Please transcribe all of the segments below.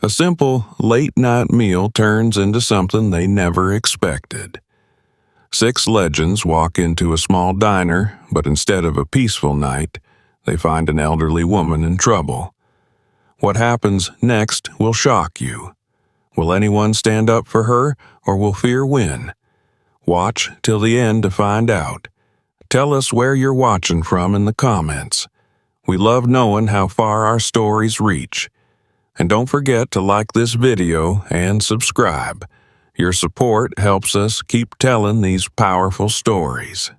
A simple late-night meal turns into something they never expected. Six legends walk into a small diner, but instead of a peaceful night, they find an elderly woman in trouble. What happens next will shock you. Will anyone stand up for her, or will fear win? Watch till the end to find out. Tell us where you're watching from in the comments. We love knowing how far our stories reach. And don't forget to like this video and subscribe. Your support helps us keep telling these powerful stories.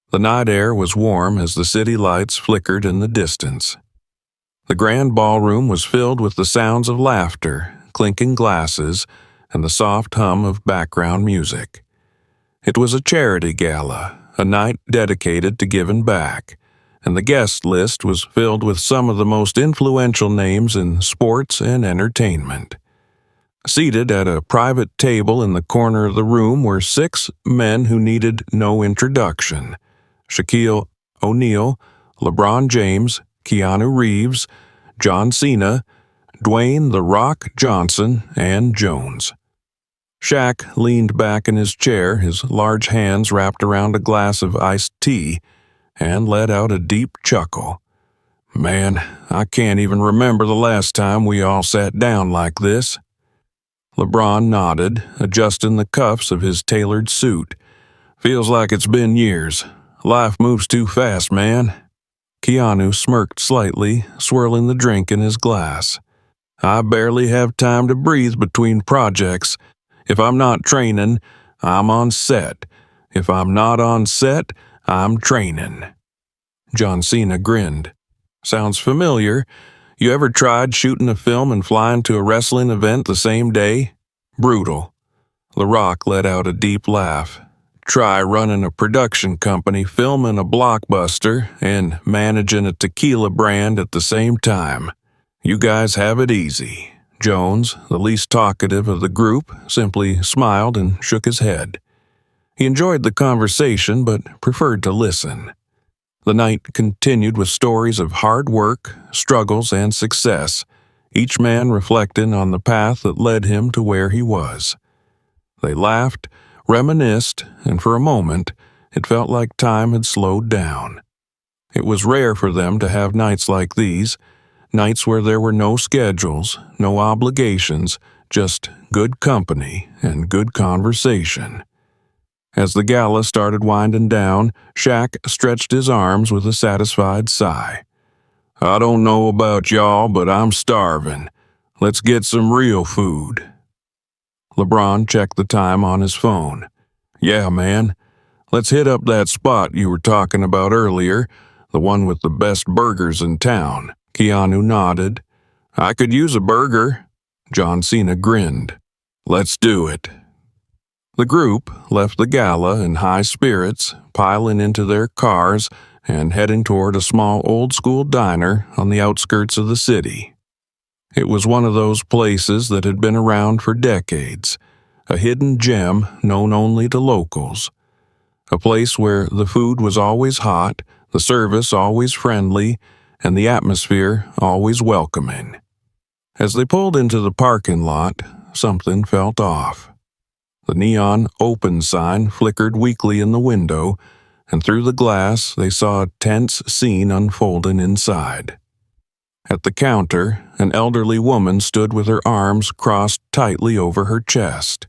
The night air was warm as the city lights flickered in the distance. The grand ballroom was filled with the sounds of laughter, clinking glasses, and the soft hum of background music. It was a charity gala, a night dedicated to giving back, and the guest list was filled with some of the most influential names in sports and entertainment. Seated at a private table in the corner of the room were six men who needed no introduction: Shaquille O'Neal, LeBron James, Keanu Reeves, John Cena, Dwayne "The Rock" Johnson, and Jones. Shaq leaned back in his chair, his large hands wrapped around a glass of iced tea, and let out a deep chuckle. "Man, I can't even remember the last time we all sat down like this." LeBron nodded, adjusting the cuffs of his tailored suit. "Feels like it's been years. Life moves too fast, man." Keanu smirked slightly, swirling the drink in his glass. "I barely have time to breathe between projects. If I'm not training, I'm on set. If I'm not on set, I'm training." John Cena grinned. "Sounds familiar. You ever tried shooting a film and flying to a wrestling event the same day? Brutal." The Rock let out a deep laugh. "Try running a production company, filming a blockbuster, and managing a tequila brand at the same time. You guys have it easy." Jones, the least talkative of the group, simply smiled and shook his head. He enjoyed the conversation but preferred to listen. The night continued with stories of hard work, struggles, and success, each man reflecting on the path that led him to where he was. They laughed, reminisced, and for a moment, it felt like time had slowed down. It was rare for them to have nights like these, nights where there were no schedules, no obligations, just good company and good conversation. As the gala started winding down, Shaq stretched his arms with a satisfied sigh. "I don't know about y'all, but I'm starving. Let's get some real food." LeBron checked the time on his phone. "Yeah, man. Let's hit up that spot you were talking about earlier, the one with the best burgers in town." Keanu nodded. "I could use a burger." John Cena grinned. "Let's do it." The group left the gala in high spirits, piling into their cars and heading toward a small old-school diner on the outskirts of the city. It was one of those places that had been around for decades, a hidden gem known only to locals. A place where the food was always hot, the service always friendly, and the atmosphere always welcoming. As they pulled into the parking lot, something felt off. The neon open sign flickered weakly in the window, and through the glass they saw a tense scene unfolding inside. At the counter, an elderly woman stood with her arms crossed tightly over her chest.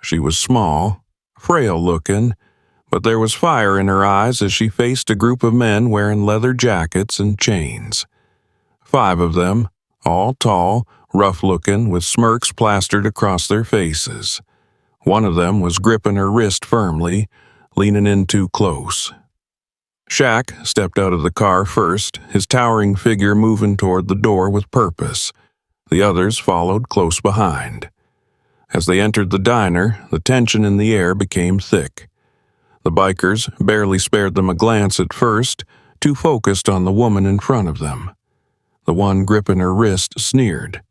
She was small, frail-looking, but there was fire in her eyes as she faced a group of men wearing leather jackets and chains. 5 of them, all tall, rough-looking, with smirks plastered across their faces. One of them was gripping her wrist firmly, leaning in too close. Shaq stepped out of the car first, his towering figure moving toward the door with purpose. The others followed close behind. As they entered the diner, the tension in the air became thick. The bikers barely spared them a glance at first, too focused on the woman in front of them. The one gripping her wrist sneered.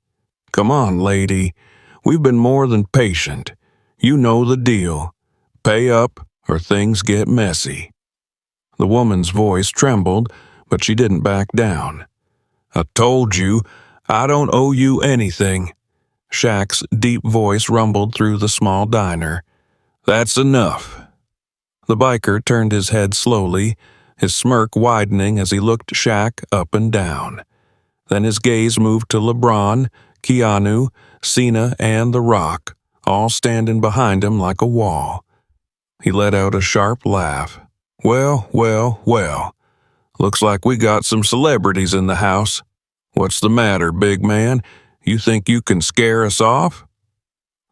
"Come on, lady. We've been more than patient. You know the deal. Pay up or things get messy." The woman's voice trembled, but she didn't back down. "I told you, I don't owe you anything. Shaq's deep voice rumbled through the small diner. That's enough. The biker turned his head slowly, his smirk widening as he looked Shaq up and down. Then his gaze moved to LeBron, Keanu, Cena, and The Rock, all standing behind him like a wall. He let out a sharp laugh. Well, well, well. Looks like we got some celebrities in the house. What's the matter, big man? You think you can scare us off?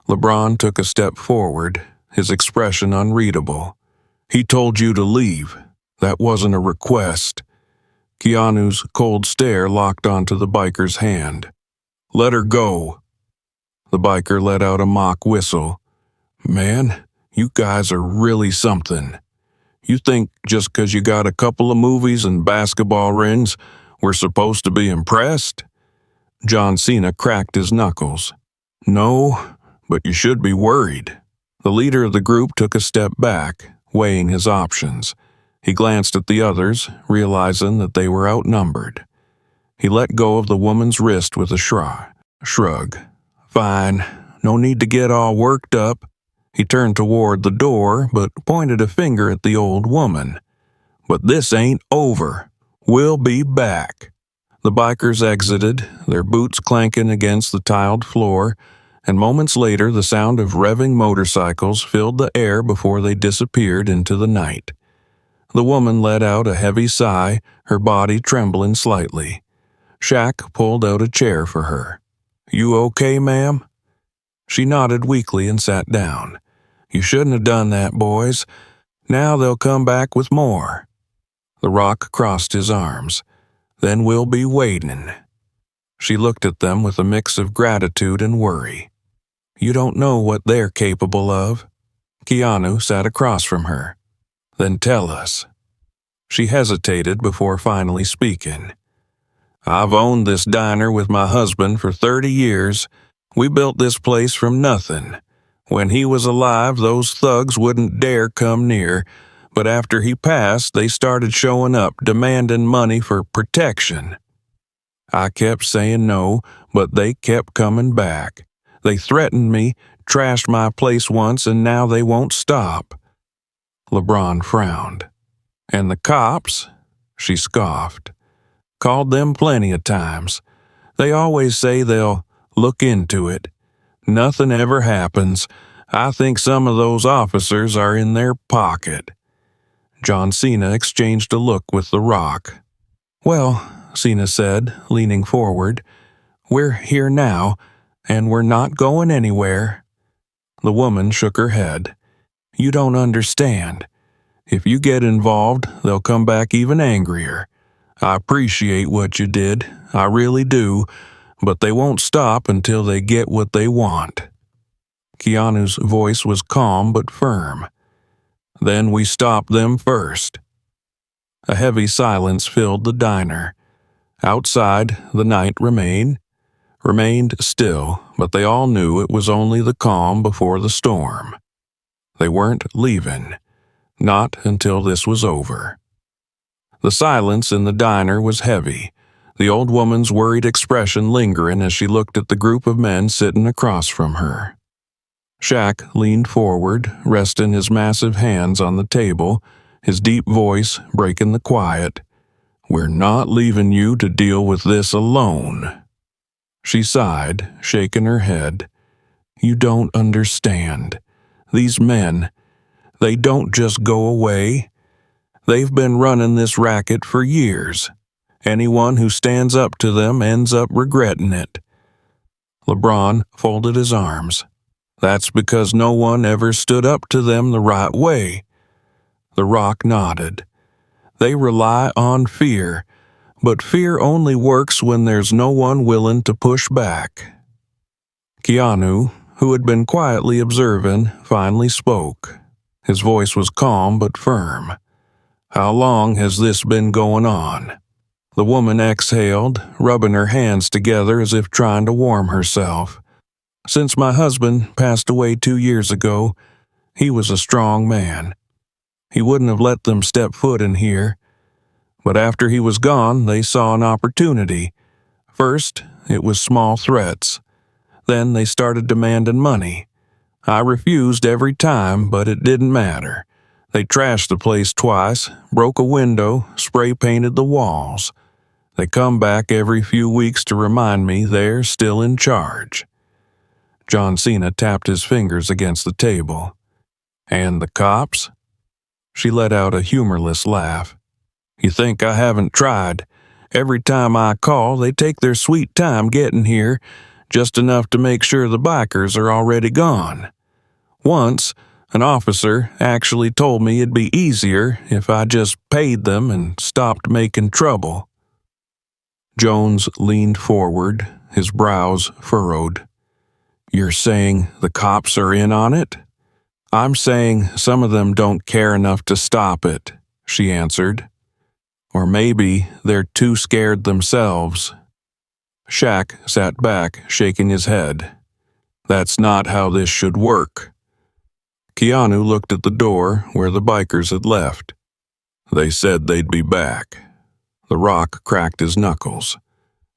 LeBron took a step forward, his expression unreadable. He told you to leave. That wasn't a request. Keanu's cold stare locked onto the biker's hand. Let her go. The biker let out a mock whistle. Man, you guys are really something. You think just 'cause you got a couple of movies and basketball rings, we're supposed to be impressed? John Cena cracked his knuckles. No, but you should be worried. The leader of the group took a step back, weighing his options. He glanced at the others, realizing that they were outnumbered. He let go of the woman's wrist with a shrug. Fine, no need to get all worked up. He turned toward the door, but pointed a finger at the old woman. But this ain't over. We'll be back. The bikers exited, their boots clanking against the tiled floor, and moments later the sound of revving motorcycles filled the air before they disappeared into the night. The woman let out a heavy sigh, her body trembling slightly. Shaq pulled out a chair for her. You okay, ma'am? She nodded weakly and sat down. You shouldn't have done that, boys. Now they'll come back with more. The Rock crossed his arms. Then we'll be waiting. She looked at them with a mix of gratitude and worry. You don't know what they're capable of. Keanu sat across from her. Then tell us. She hesitated before finally speaking. I've owned this diner with my husband for 30 years. We built this place from nothing. When he was alive, those thugs wouldn't dare come near, but after he passed, they started showing up, demanding money for protection. I kept saying no, but they kept coming back. They threatened me, trashed my place once, and now they won't stop. LeBron frowned. And the cops? She scoffed. Called them plenty of times. They always say they'll look into it. Nothing ever happens. I think some of those officers are in their pocket. John Cena exchanged a look with The Rock. Well, Cena said, leaning forward, we're here now, and we're not going anywhere. The woman shook her head. You don't understand. If you get involved, they'll come back even angrier. I appreciate what you did, I really do, but they won't stop until they get what they want. Keanu's voice was calm but firm. Then we stop them first. A heavy silence filled the diner. Outside, the night remained still, but they all knew it was only the calm before the storm. They weren't leaving. Not until this was over. The silence in the diner was heavy, the old woman's worried expression lingering as she looked at the group of men sitting across from her. Shaq leaned forward, resting his massive hands on the table, his deep voice breaking the quiet. We're not leaving you to deal with this alone. She sighed, shaking her head. You don't understand. These men, they don't just go away. They've been running this racket for years. Anyone who stands up to them ends up regretting it. LeBron folded his arms. That's because no one ever stood up to them the right way. The Rock nodded. They rely on fear, but fear only works when there's no one willing to push back. Keanu, who had been quietly observing, finally spoke. His voice was calm but firm. How long has this been going on? The woman exhaled, rubbing her hands together as if trying to warm herself. Since my husband passed away 2 years ago, he was a strong man. He wouldn't have let them step foot in here. But after he was gone, they saw an opportunity. First, it was small threats. Then they started demanding money. I refused every time, but it didn't matter. They trashed the place twice, broke a window, spray painted the walls. They come back every few weeks to remind me they're still in charge. John Cena tapped his fingers against the table. And the cops? She let out a humorless laugh. You think I haven't tried? Every time I call, they take their sweet time getting here, just enough to make sure the bikers are already gone. Once, an officer actually told me it'd be easier if I just paid them and stopped making trouble. Jones leaned forward, his brows furrowed. You're saying the cops are in on it? I'm saying some of them don't care enough to stop it, she answered. Or maybe they're too scared themselves. Shaq sat back, shaking his head. That's not how this should work. Keanu looked at the door where the bikers had left. They said they'd be back. The Rock cracked his knuckles.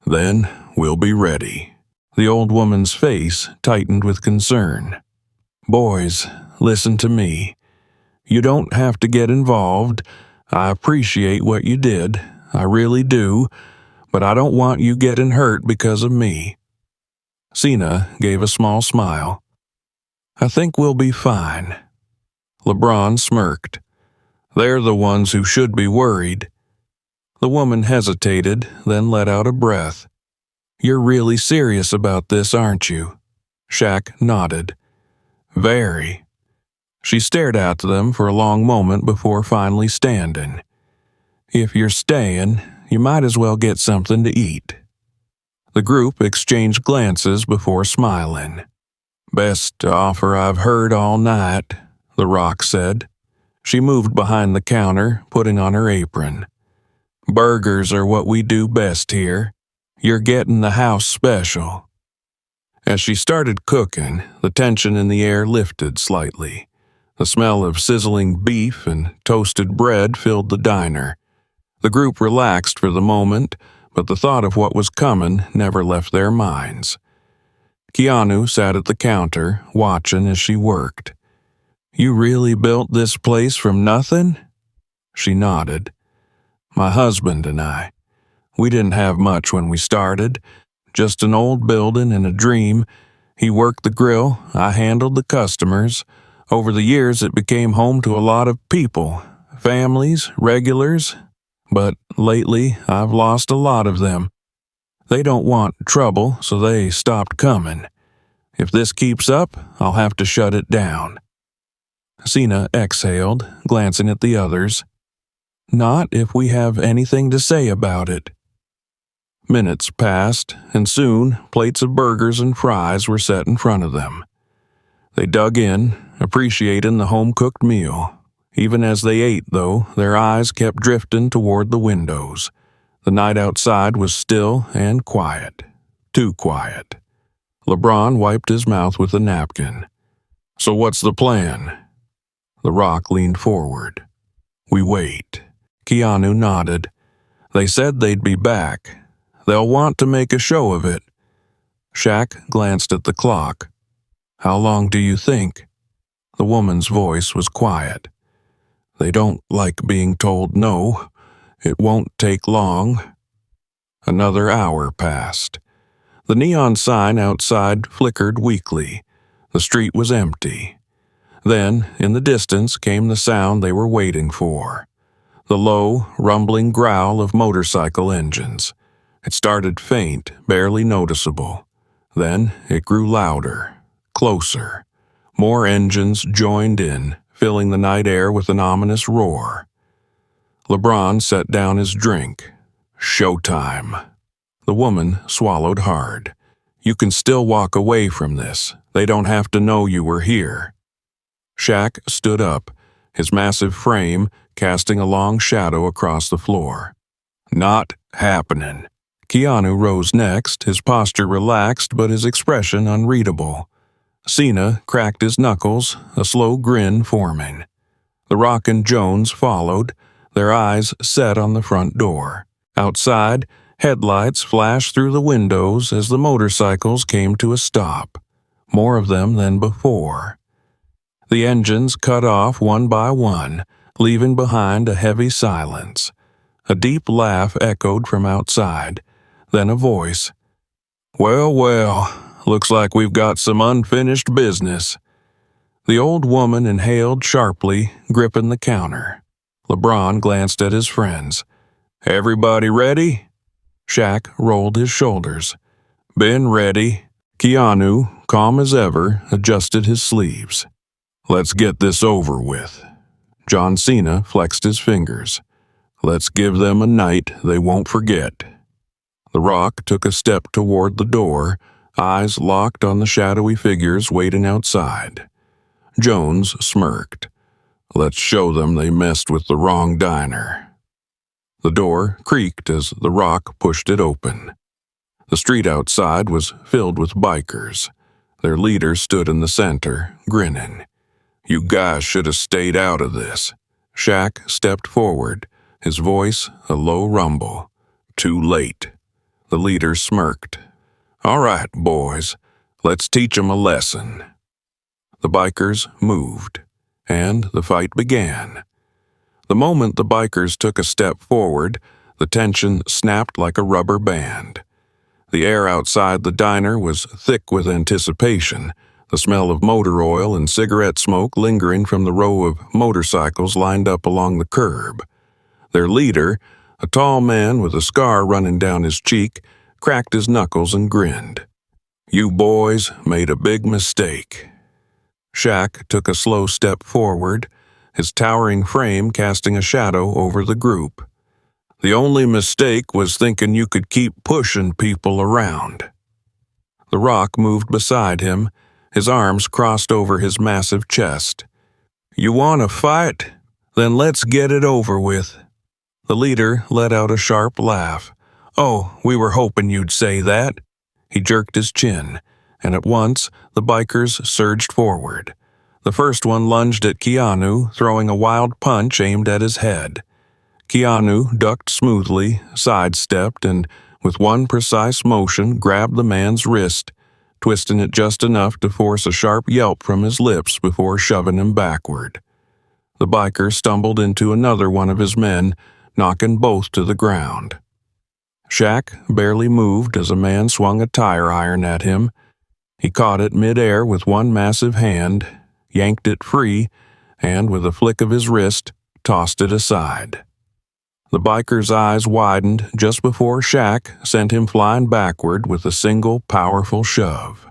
Then we'll be ready. The old woman's face tightened with concern. Boys, listen to me. You don't have to get involved. I appreciate what you did. I really do. But I don't want you getting hurt because of me. Cena gave a small smile. I think we'll be fine. LeBron smirked. They're the ones who should be worried. The woman hesitated, then let out a breath. You're really serious about this, aren't you? Shaq nodded. Very. She stared at them for a long moment before finally standing. If you're staying, you might as well get something to eat. The group exchanged glances before smiling. Best offer I've heard all night, the Rock said. She moved behind the counter, putting on her apron. Burgers are what we do best here. You're getting the house special. As she started cooking, the tension in the air lifted slightly. The smell of sizzling beef and toasted bread filled the diner. The group relaxed for the moment, but the thought of what was coming never left their minds. Keanu sat at the counter, watching as she worked. You really built this place from nothing? She nodded. My husband and I. We didn't have much when we started, just an old building and a dream. He worked the grill, I handled the customers. Over the years, it became home to a lot of people, families, regulars. But lately, I've lost a lot of them. They don't want trouble, so they stopped coming. If this keeps up, I'll have to shut it down. Cena exhaled, glancing at the others. Not if we have anything to say about it. Minutes passed, and soon plates of burgers and fries were set in front of them. They dug in, appreciating the home-cooked meal. Even as they ate, though, their eyes kept drifting toward the windows. The night outside was still and quiet. Too quiet. LeBron wiped his mouth with a napkin. So what's the plan? The Rock leaned forward. We wait. Keanu nodded. They said they'd be back. They'll want to make a show of it. Shaq glanced at the clock. How long do you think? The woman's voice was quiet. They don't like being told no. It won't take long. Another hour passed. The neon sign outside flickered weakly. The street was empty. Then, in the distance, came the sound they were waiting for. The low, rumbling growl of motorcycle engines. It started faint, barely noticeable. Then it grew louder, closer. More engines joined in, filling the night air with an ominous roar. LeBron set down his drink. Showtime. The woman swallowed hard. You can still walk away from this. They don't have to know you were here. Shaq stood up, his massive frame casting a long shadow across the floor. Not happening. Keanu rose next, his posture relaxed but his expression unreadable. Cena cracked his knuckles, a slow grin forming. The Rock and Jones followed, their eyes set on the front door. Outside, Headlights flashed through the windows as the motorcycles came to a stop, more of them than before. The engines cut off one by one, leaving behind a heavy silence. A deep laugh echoed from outside, then a voice. "Well, well, looks like we've got some unfinished business." The old woman inhaled sharply, gripping the counter. LeBron glanced at his friends. "Everybody ready?" Shaq rolled his shoulders. "Been ready." Keanu, calm as ever, adjusted his sleeves. "Let's get this over with." John Cena flexed his fingers. "Let's give them a night they won't forget." The Rock took a step toward the door, eyes locked on the shadowy figures waiting outside. Jones smirked. "Let's show them they messed with the wrong diner." The door creaked as The Rock pushed it open. The street outside was filled with bikers. Their leader stood in the center, grinning. "You guys should have stayed out of this." Shaq stepped forward, his voice a low rumble. "Too late." The leader smirked. "All right, boys, let's teach 'em a lesson." The bikers moved, and the fight began. The moment the bikers took a step forward, the tension snapped like a rubber band. The air outside the diner was thick with anticipation, the smell of motor oil and cigarette smoke lingering from the row of motorcycles lined up along the curb. Their leader, a tall man with a scar running down his cheek, cracked his knuckles and grinned. "You boys made a big mistake." Shaq took a slow step forward, his towering frame casting a shadow over the group. "The only mistake was thinking you could keep pushing people around." The Rock moved beside him, his arms crossed over his massive chest. "You want to fight? Then let's get it over with." The leader let out a sharp laugh. "Oh, we were hoping you'd say that." He jerked his chin, and at once the bikers surged forward. The first one lunged at Keanu, throwing a wild punch aimed at his head. Keanu ducked smoothly, sidestepped, and with one precise motion grabbed the man's wrist, twisting it just enough to force a sharp yelp from his lips before shoving him backward. The biker stumbled into another one of his men, knocking both to the ground. Shaq barely moved as a man swung a tire iron at him. He caught it mid-air with one massive hand, yanked it free, and with a flick of his wrist, tossed it aside. The biker's eyes widened just before Shaq sent him flying backward with a single powerful shove.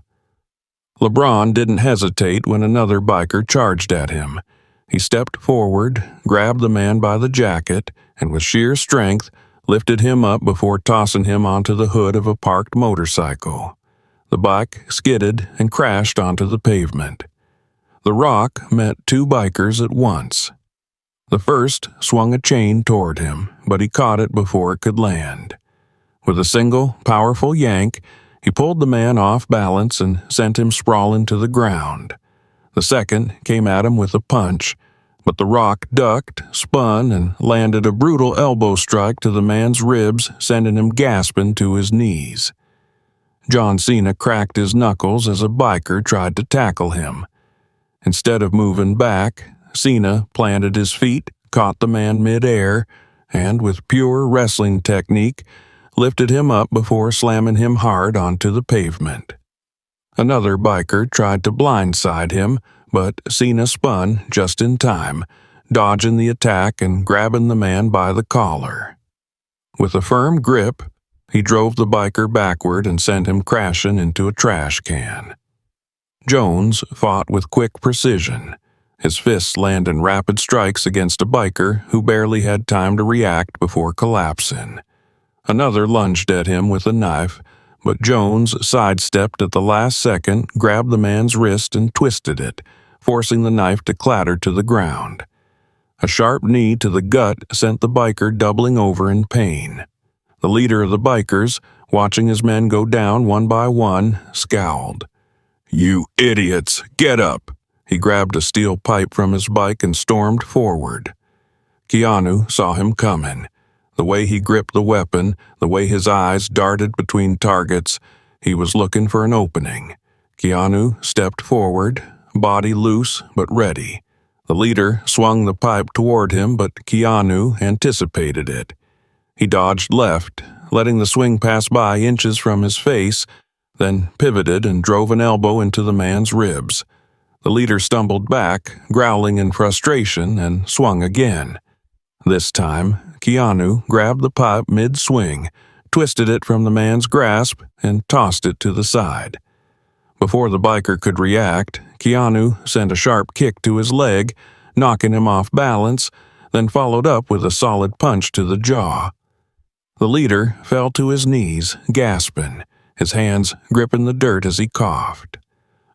LeBron didn't hesitate when another biker charged at him. He stepped forward, grabbed the man by the jacket, and with sheer strength, lifted him up before tossing him onto the hood of a parked motorcycle. The bike skidded and crashed onto the pavement. The Rock met two bikers at once. The first swung a chain toward him, but he caught it before it could land. With a single, powerful yank, he pulled the man off balance and sent him sprawling to the ground. The second came at him with a punch, but the Rock ducked, spun, and landed a brutal elbow strike to the man's ribs, sending him gasping to his knees. John Cena cracked his knuckles as a biker tried to tackle him. Instead of moving back, Cena planted his feet, caught the man mid-air, and with pure wrestling technique, lifted him up before slamming him hard onto the pavement. Another biker tried to blindside him, but Cena spun just in time, dodging the attack and grabbing the man by the collar. With a firm grip, he drove the biker backward and sent him crashing into a trash can. Jones fought with quick precision, his fists landing rapid strikes against a biker who barely had time to react before collapsing. Another lunged at him with a knife, but Jones sidestepped at the last second, grabbed the man's wrist and twisted it, forcing the knife to clatter to the ground. A sharp knee to the gut sent the biker doubling over in pain. The leader of the bikers, watching his men go down one by one, scowled. "You idiots, get up!" He grabbed a steel pipe from his bike and stormed forward. Keanu saw him coming. The way he gripped the weapon, the way his eyes darted between targets, he was looking for an opening. Keanu stepped forward, body loose but ready. The leader swung the pipe toward him, but Keanu anticipated it. He dodged left, letting the swing pass by inches from his face, then pivoted and drove an elbow into the man's ribs. The leader stumbled back, growling in frustration, and swung again. This time, Keanu grabbed the pipe mid-swing, twisted it from the man's grasp, and tossed it to the side. Before the biker could react, Keanu sent a sharp kick to his leg, knocking him off balance, then followed up with a solid punch to the jaw. The leader fell to his knees, gasping, his hands gripping the dirt as he coughed.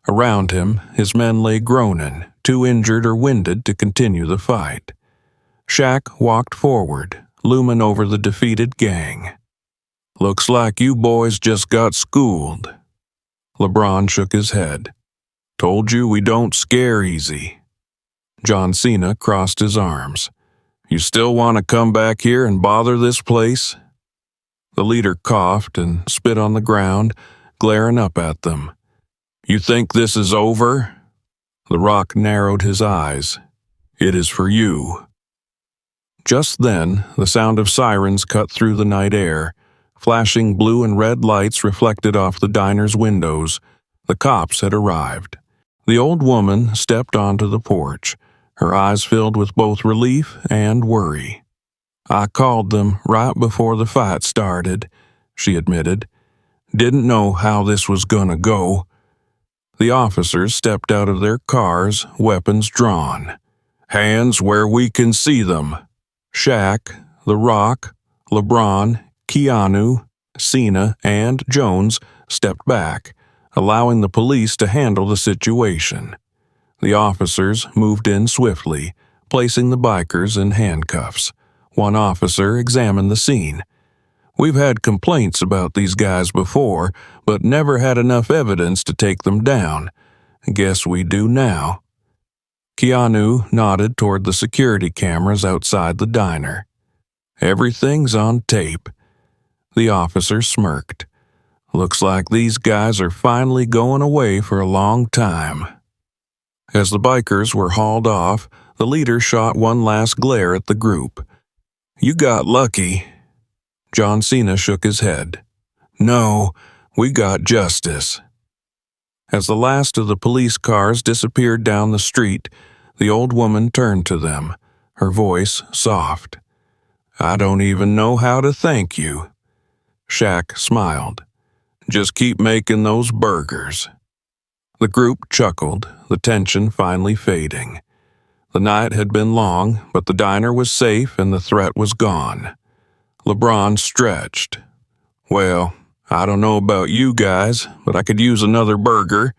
Around him, his men lay groaning, too injured or winded to continue the fight. Shaq walked forward, looming over the defeated gang. "Looks like you boys just got schooled." LeBron shook his head. "Told you we don't scare easy." John Cena crossed his arms. "You still want to come back here and bother this place?" The leader coughed and spit on the ground, glaring up at them. "You think this is over?" The Rock narrowed his eyes. "It is for you." Just then, the sound of sirens cut through the night air. Flashing blue and red lights reflected off the diner's windows. The cops had arrived. The old woman stepped onto the porch, her eyes filled with both relief and worry. "I called them right before the fight started," she admitted. "Didn't know how this was gonna go." The officers stepped out of their cars, weapons drawn. "Hands where we can see them." Shaq, The Rock, LeBron, Keanu, Cena, and Jones stepped back, allowing the police to handle the situation. The officers moved in swiftly, placing the bikers in handcuffs. One officer examined the scene. "We've had complaints about these guys before, but never had enough evidence to take them down. Guess we do now." Keanu nodded toward the security cameras outside the diner. "Everything's on tape." The officer smirked. "Looks like these guys are finally going away for a long time." As the bikers were hauled off, the leader shot one last glare at the group. "You got lucky." John Cena shook his head. "No, we got justice." As the last of the police cars disappeared down the street, the old woman turned to them, her voice soft. "I don't even know how to thank you." Shaq smiled. "Just keep making those burgers." The group chuckled, the tension finally fading. The night had been long, but the diner was safe and the threat was gone. LeBron stretched. "Well, I don't know about you guys, but I could use another burger."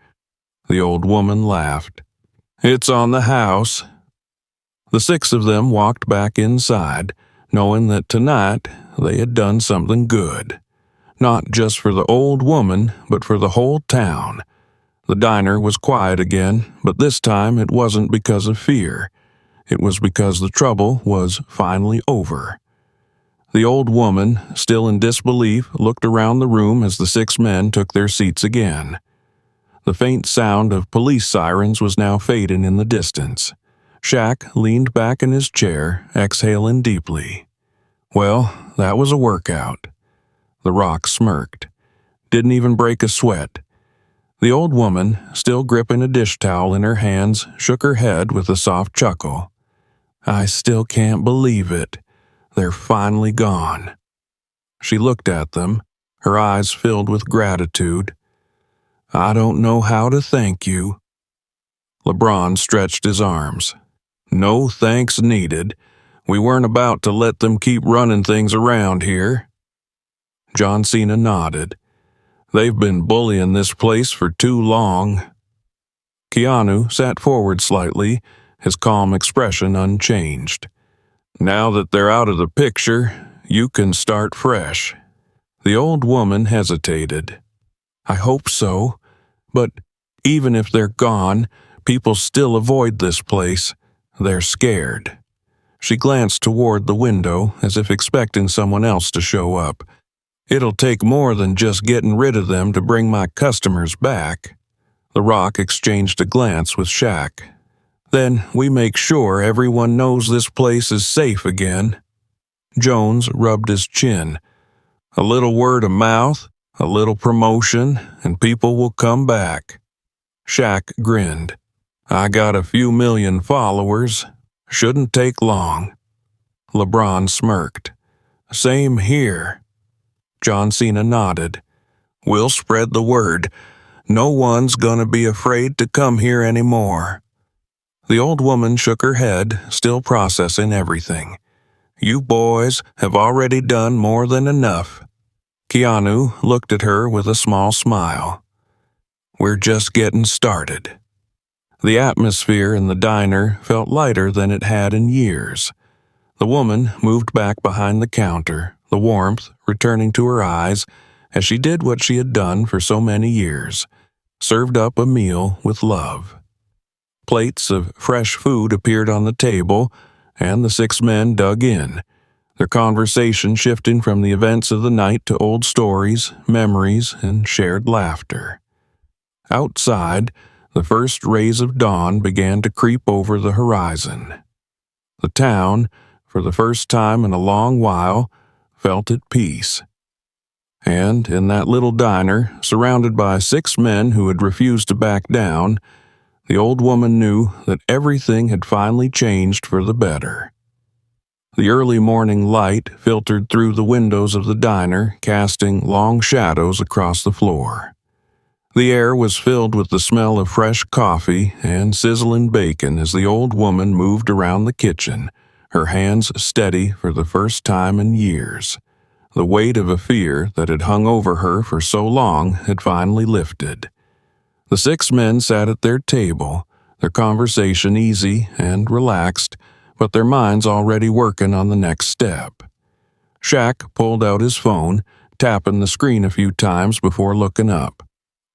The old woman laughed. "It's on the house." The six of them walked back inside, knowing that tonight they had done something good. Not just for the old woman, but for the whole town. The diner was quiet again, but this time it wasn't because of fear. It was because the trouble was finally over. The old woman, still in disbelief, looked around the room as the six men took their seats again. The faint sound of police sirens was now fading in the distance. Shaq leaned back in his chair, exhaling deeply. "Well, that was a workout." The Rock smirked. "Didn't even break a sweat." The old woman, still gripping a dish towel in her hands, shook her head with a soft chuckle. "I still can't believe it. They're finally gone." She looked at them, her eyes filled with gratitude. "I don't know how to thank you." LeBron stretched his arms. "No thanks needed. We weren't about to let them keep running things around here." John Cena nodded. "They've been bullying this place for too long." Keanu sat forward slightly, his calm expression unchanged. "Now that they're out of the picture, you can start fresh." The old woman hesitated. "I hope so, but even if they're gone, people still avoid this place. They're scared." She glanced toward the window as if expecting someone else to show up. "It'll take more than just getting rid of them to bring my customers back." The Rock exchanged a glance with Shaq. "Then we make sure everyone knows this place is safe again." Jones rubbed his chin. "A little word of mouth, a little promotion, and people will come back." Shaq grinned. "I got a few million followers. Shouldn't take long." LeBron smirked. "Same here." John Cena nodded. "We'll spread the word. No one's gonna be afraid to come here anymore." The old woman shook her head, still processing everything. "You boys have already done more than enough." Keanu looked at her with a small smile. "We're just getting started." The atmosphere in the diner felt lighter than it had in years. The woman moved back behind the counter, the warmth returning to her eyes as she did what she had done for so many years, served up a meal with love. Plates of fresh food appeared on the table, and the 6 men dug in, their conversation shifting from the events of the night to old stories, memories, and shared laughter. Outside, the first rays of dawn began to creep over the horizon. The town, for the first time in a long while, felt at peace. And in that little diner, surrounded by 6 men who had refused to back down, the old woman knew that everything had finally changed for the better. The early morning light filtered through the windows of the diner, casting long shadows across the floor. The air was filled with the smell of fresh coffee and sizzling bacon as the old woman moved around the kitchen, her hands steady for the first time in years. The weight of a fear that had hung over her for so long had finally lifted. The 6 men sat at their table, their conversation easy and relaxed, but their minds already working on the next step. Shaq pulled out his phone, tapping the screen a few times before looking up.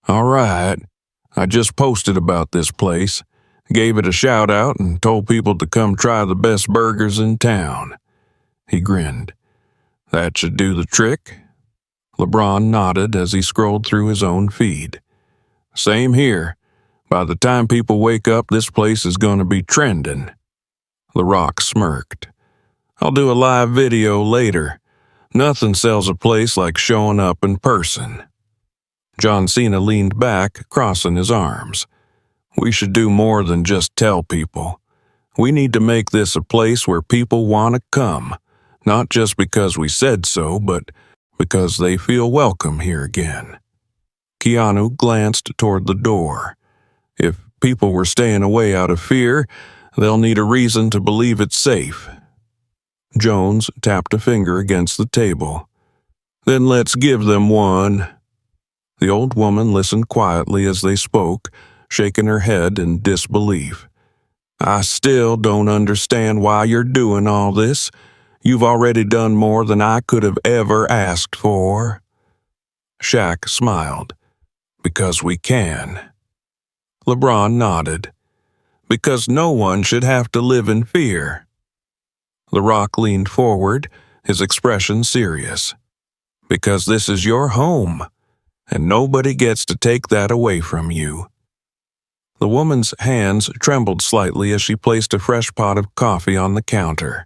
"All right, I just posted about this place, gave it a shout out and told people to come try the best burgers in town." He grinned. "That should do the trick." LeBron nodded as he scrolled through his own feed. "Same here. By the time people wake up, this place is going to be trending." The Rock smirked. "I'll do a live video later. Nothing sells a place like showing up in person." John Cena leaned back, crossing his arms. "We should do more than just tell people. We need to make this a place where people want to come, not just because we said so, but because they feel welcome here again." Keanu glanced toward the door. "If people were staying away out of fear, they'll need a reason to believe it's safe." Jones tapped a finger against the table. "Then let's give them one." The old woman listened quietly as they spoke, shaking her head in disbelief. "I still don't understand why you're doing all this. You've already done more than I could have ever asked for." Shaq smiled. "Because we can." LeBron nodded. "Because no one should have to live in fear." The Rock leaned forward, his expression serious. "Because this is your home, and nobody gets to take that away from you." The woman's hands trembled slightly as she placed a fresh pot of coffee on the counter.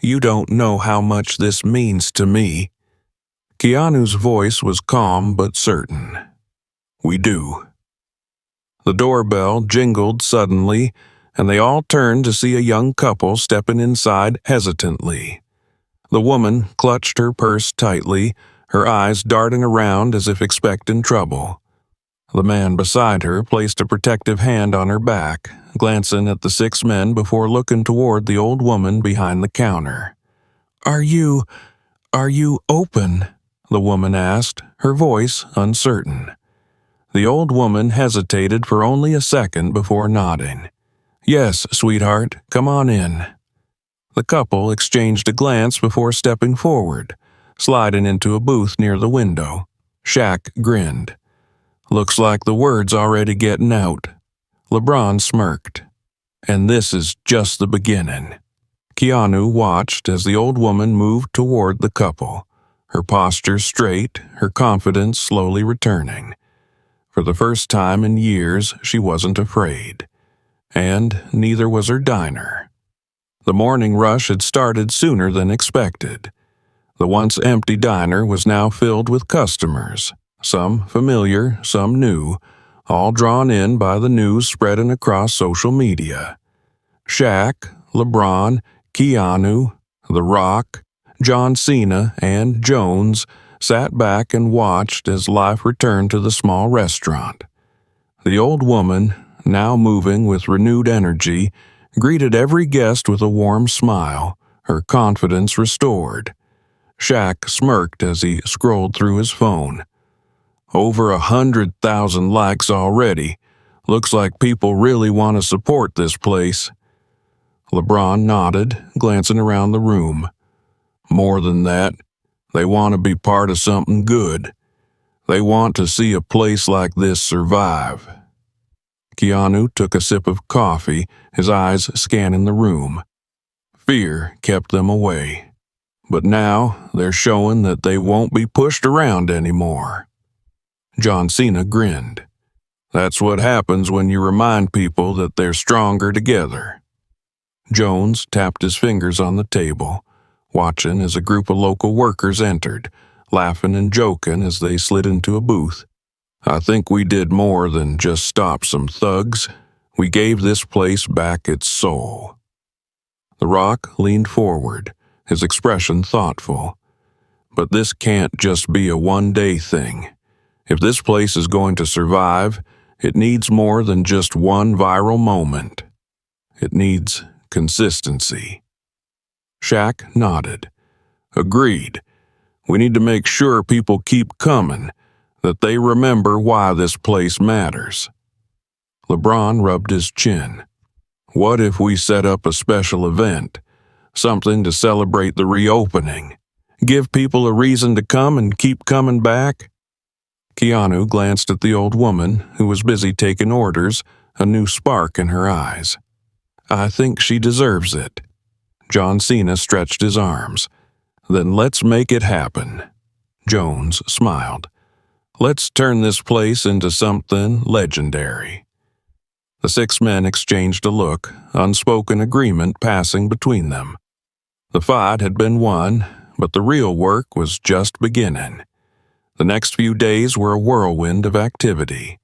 "You don't know how much this means to me." Keanu's voice was calm but certain. "We do." The doorbell jingled suddenly, and they all turned to see a young couple stepping inside hesitantly. The woman clutched her purse tightly, her eyes darting around as if expecting trouble. The man beside her placed a protective hand on her back, glancing at the 6 men before looking toward the old woman behind the counter. Are you open?" the woman asked, her voice uncertain. The old woman hesitated for only a second before nodding. "Yes, sweetheart, come on in." The couple exchanged a glance before stepping forward, sliding into a booth near the window. Shaq grinned. "Looks like the word's already getting out." LeBron smirked. "And this is just the beginning." Keanu watched as the old woman moved toward the couple, her posture straight, her confidence slowly returning. For the first time in years, she wasn't afraid. And neither was her diner. The morning rush had started sooner than expected. The once empty diner was now filled with customers, some familiar, some new, all drawn in by the news spreading across social media. Shaq, LeBron, Keanu, The Rock, John Cena, and Jones sat back and watched as life returned to the small restaurant. The old woman, now moving with renewed energy, greeted every guest with a warm smile, her confidence restored. Shaq smirked as he scrolled through his phone. Over 100,000 likes already. Looks like people really want to support this place. LeBron nodded, glancing around the room. More than that, they want to be part of something good. They want to see a place like this survive. Keanu took a sip of coffee, his eyes scanning the room. Fear kept them away. But now they're showing that they won't be pushed around anymore. John Cena grinned. That's what happens when you remind people that they're stronger together. Jones tapped his fingers on the table, watching as a group of local workers entered, laughing and joking as they slid into a booth. I think we did more than just stop some thugs. We gave this place back its soul. The Rock leaned forward, his expression thoughtful. But this can't just be a one-day thing. If this place is going to survive, it needs more than just one viral moment. It needs consistency. Shaq nodded. Agreed. We need to make sure people keep coming, that they remember why this place matters. LeBron rubbed his chin. What if we set up a special event? Something to celebrate the reopening? Give people a reason to come and keep coming back? Keanu glanced at the old woman, who was busy taking orders, a new spark in her eyes. I think she deserves it. John Cena stretched his arms. Then let's make it happen. Jones smiled. Let's turn this place into something legendary. The six men exchanged a look, unspoken agreement passing between them. The fight had been won, but the real work was just beginning. The next few days were a whirlwind of activity.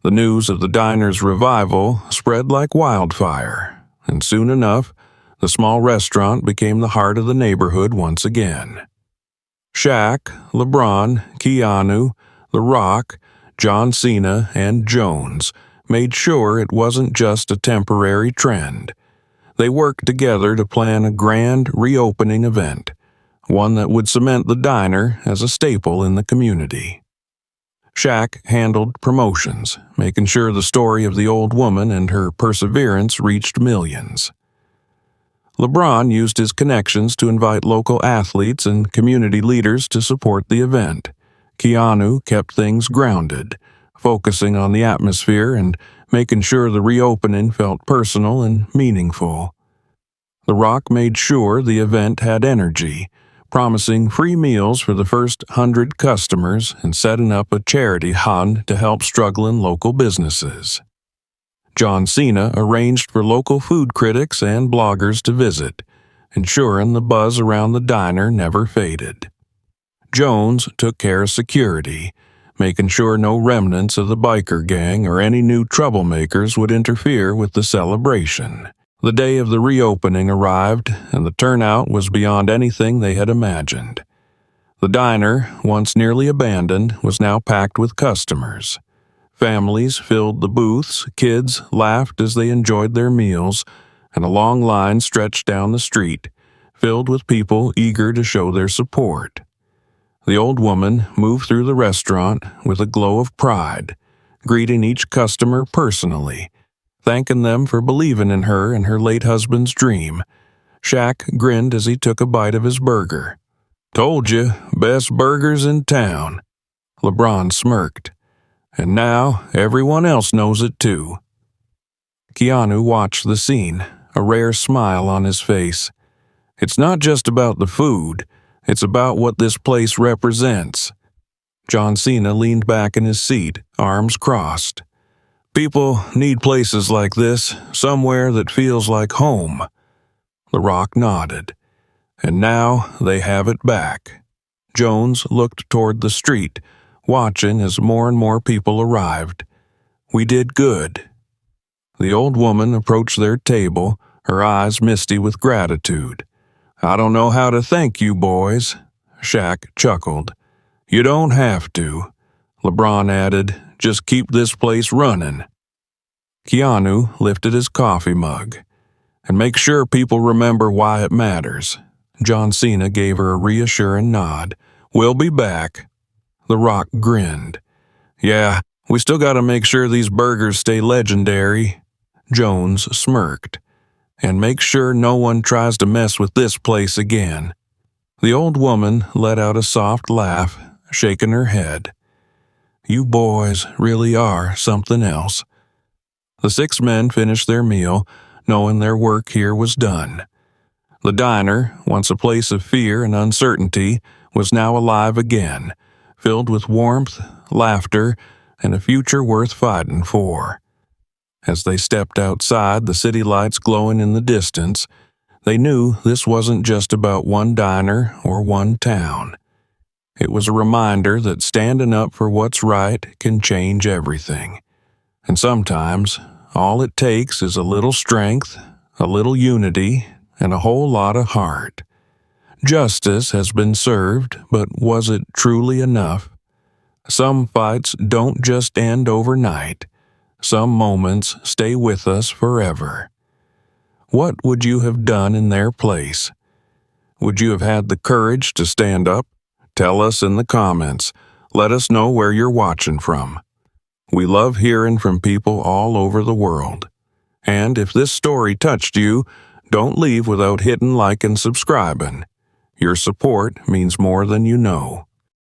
The news of the diner's revival spread like wildfire, and soon enough, the small restaurant became the heart of the neighborhood once again. Shaq, LeBron, Keanu, The Rock, John Cena, and Jones made sure it wasn't just a temporary trend. They worked together to plan a grand reopening event, one that would cement the diner as a staple in the community. Shaq handled promotions, making sure the story of the old woman and her perseverance reached millions. LeBron used his connections to invite local athletes and community leaders to support the event. Keanu kept things grounded, focusing on the atmosphere and making sure the reopening felt personal and meaningful. The Rock made sure the event had energy, promising free meals for the first 100 customers and setting up a charity hunt to help struggling local businesses. John Cena arranged for local food critics and bloggers to visit, ensuring the buzz around the diner never faded. Jones took care of security, making sure no remnants of the biker gang or any new troublemakers would interfere with the celebration. The day of the reopening arrived, and the turnout was beyond anything they had imagined. The diner, once nearly abandoned, was now packed with customers. Families filled the booths, kids laughed as they enjoyed their meals, and a long line stretched down the street, filled with people eager to show their support. The old woman moved through the restaurant with a glow of pride, greeting each customer personally, thanking them for believing in her and her late husband's dream. Shaq grinned as he took a bite of his burger. Told you, best burgers in town. LeBron smirked. And now everyone else knows it too. Keanu watched the scene, a rare smile on his face. It's not just about the food, it's about what this place represents. John Cena leaned back in his seat, arms crossed. People need places like this, somewhere that feels like home. The Rock nodded. And now they have it back. Jones looked toward the street, watching as more and more people arrived. We did good. The old woman approached their table, her eyes misty with gratitude. I don't know how to thank you boys. Shaq chuckled. You don't have to. LeBron added, just keep this place running. Keanu lifted his coffee mug. And make sure people remember why it matters. John Cena gave her a reassuring nod. We'll be back. The Rock grinned. Yeah, we still gotta make sure these burgers stay legendary. Jones smirked. And make sure no one tries to mess with this place again. The old woman let out a soft laugh, shaking her head. You boys really are something else. The 6 men finished their meal, knowing their work here was done. The diner, once a place of fear and uncertainty, was now alive again, filled with warmth, laughter, and a future worth fighting for. As they stepped outside, the city lights glowing in the distance, they knew this wasn't just about one diner or one town. It was a reminder that standing up for what's right can change everything. And sometimes, all it takes is a little strength, a little unity, and a whole lot of heart. Justice has been served, but was it truly enough? Some fights don't just end overnight. Some moments stay with us forever. What would you have done in their place? Would you have had the courage to stand up? Tell us in the comments. Let us know where you're watching from. We love hearing from people all over the world. And if this story touched you, don't leave without hitting like and subscribing. Your support means more than you know.